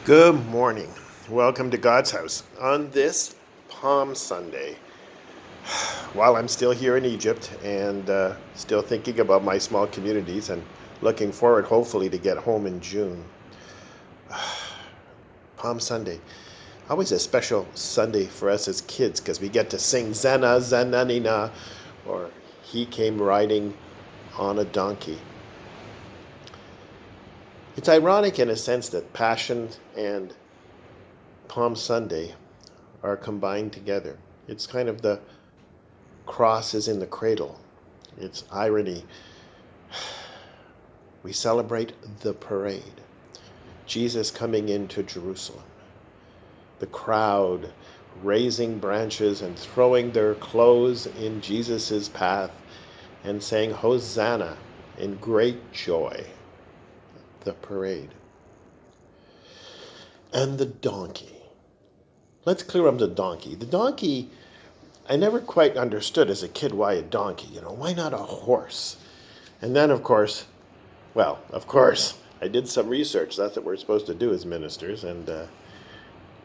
Good morning. Welcome to God's house on this Palm Sunday. While I'm still here in Egypt and still thinking about my small communities and looking forward, hopefully, to get home in June. Palm Sunday. Always a special Sunday for us as kids because we get to sing Zana Zananina, or He Came Riding on a Donkey. It's ironic in a sense that Passion and Palm Sunday are combined together. It's kind of the cross is in the cradle. It's irony. We celebrate the parade. Jesus coming into Jerusalem. The crowd raising branches and throwing their clothes in Jesus' path and saying, Hosanna, in great joy. The parade. And the donkey. Let's clear up the donkey. The donkey, I never quite understood as a kid why a donkey, why not a horse? And then, of course, I did some research. That's what we're supposed to do as ministers, and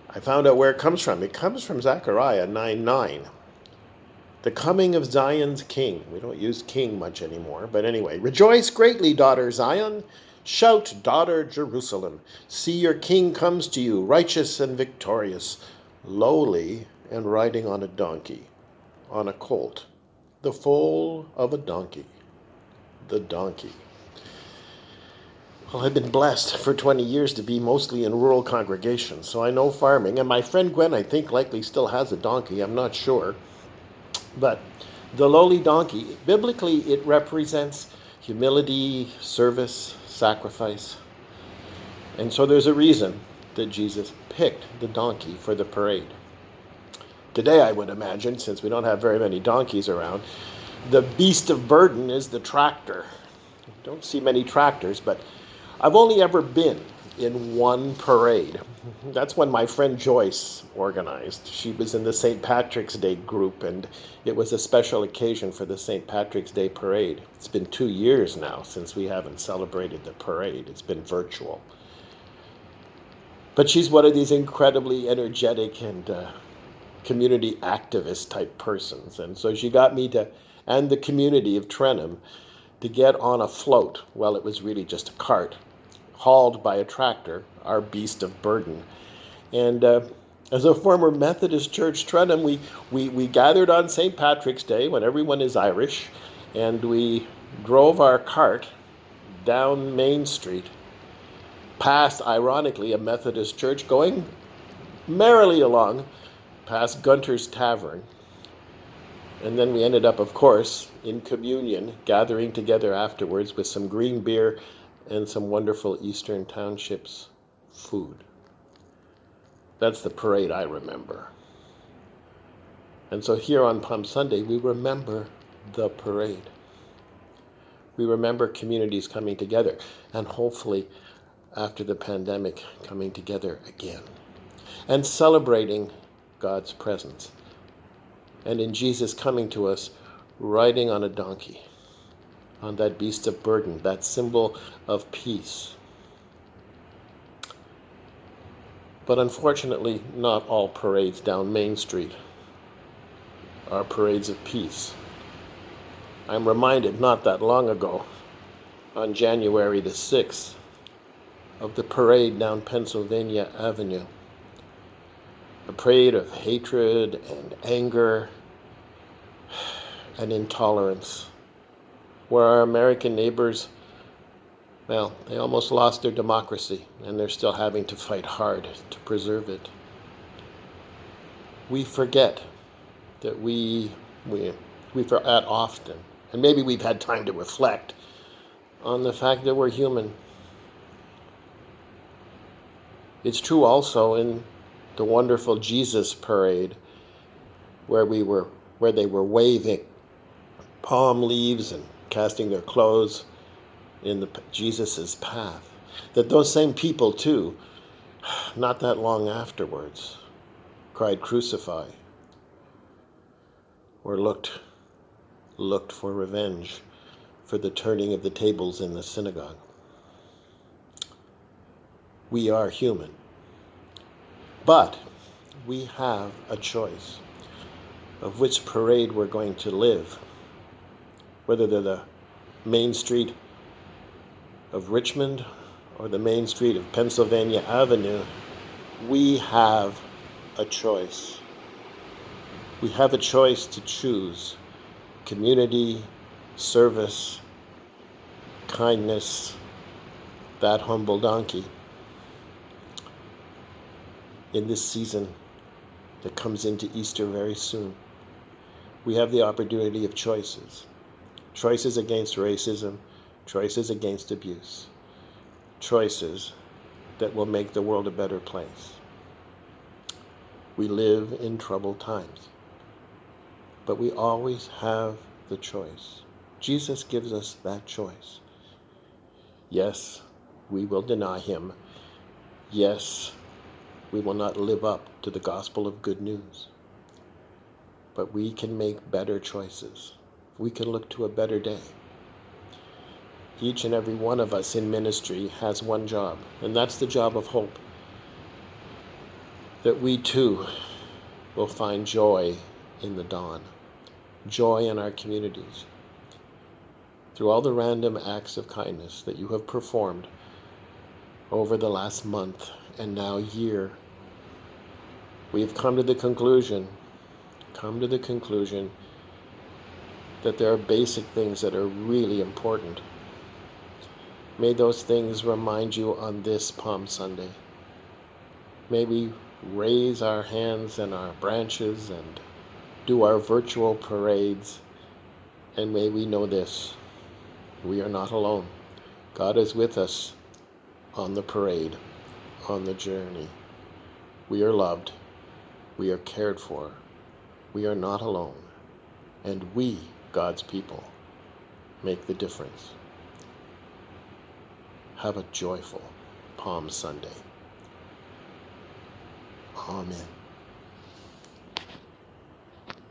I found out where it comes from. It comes from Zechariah 9:9. The coming of Zion's king. We don't use king much anymore, but anyway. Rejoice greatly, daughter Zion. Shout, daughter Jerusalem. See, your king comes to you, righteous and victorious, lowly and riding on a donkey, on a colt, the foal of a donkey, the donkey. Well, I've been blessed for 20 years to be mostly in rural congregations, so I know farming. And my friend Gwen, I think, likely still has a donkey. I'm not sure. But the lowly donkey, biblically, it represents humility, service, sacrifice. And so there's a reason that Jesus picked the donkey for the parade. Today, I would imagine, since we don't have very many donkeys around, the beast of burden is the tractor. Don't see many tractors, but I've only ever been in one parade. That's when my friend Joyce organized. She was in the St. Patrick's Day group, and it was a special occasion for the St. Patrick's Day parade. It's been 2 years now since we haven't celebrated the parade. It's been virtual. But she's one of these incredibly energetic and community activist type persons. And so she got me and the community of Trenham, to get on a float. Well, it was really just a cart, hauled by a tractor, our beast of burden. And as a former Methodist Church Trenham, we gathered on St. Patrick's Day when everyone is Irish, and we drove our cart down Main Street, past, ironically, a Methodist church, going merrily along past Gunter's Tavern. And then we ended up, of course, in communion, gathering together afterwards with some green beer and some wonderful Eastern Townships food. That's the parade I remember. And so here on Palm Sunday, we remember the parade. We remember communities coming together, and hopefully, after the pandemic, coming together again, and celebrating God's presence. And in Jesus coming to us, riding on a donkey, on that beast of burden, that symbol of peace. But unfortunately, not all parades down Main Street are parades of peace. I'm reminded not that long ago, on January the 6th, of the parade down Pennsylvania Avenue. A parade of hatred and anger and intolerance, where our American neighbors, well, they almost lost their democracy, and they're still having to fight hard to preserve it. We forget that we forget often, and maybe we've had time to reflect on the fact that we're human. It's true also in the wonderful Jesus parade, where they were waving palm leaves and casting their clothes in Jesus's path. That those same people too, not that long afterwards, cried, "Crucify," or looked for revenge for the turning of the tables in the synagogue. We are human. But we have a choice of which parade we're going to live, whether they're the Main Street of Richmond or the Main Street of Pennsylvania Avenue. We have a choice. We have a choice to choose community, service, kindness, that humble donkey. In this season that comes into Easter very soon, we have the opportunity of choices. Choices against racism, choices against abuse, choices that will make the world a better place. We live in troubled times, but we always have the choice. Jesus gives us that choice. Yes, we will deny him. Yes, we will not live up to the gospel of good news. But we can make better choices. We can look to a better day. Each and every one of us in ministry has one job, and that's the job of hope. That we too will find joy in the dawn, joy in our communities. Through all the random acts of kindness that you have performed over the last month and now year, we have come to the conclusion that there are basic things that are really important. May those things remind you on this Palm Sunday. May we raise our hands and our branches and do our virtual parades, and may we know this: we are not alone. God is with us on the parade, on the journey. We are loved. We are cared for. We are not alone. And we, God's people, make the difference. Have a joyful Palm Sunday. Amen.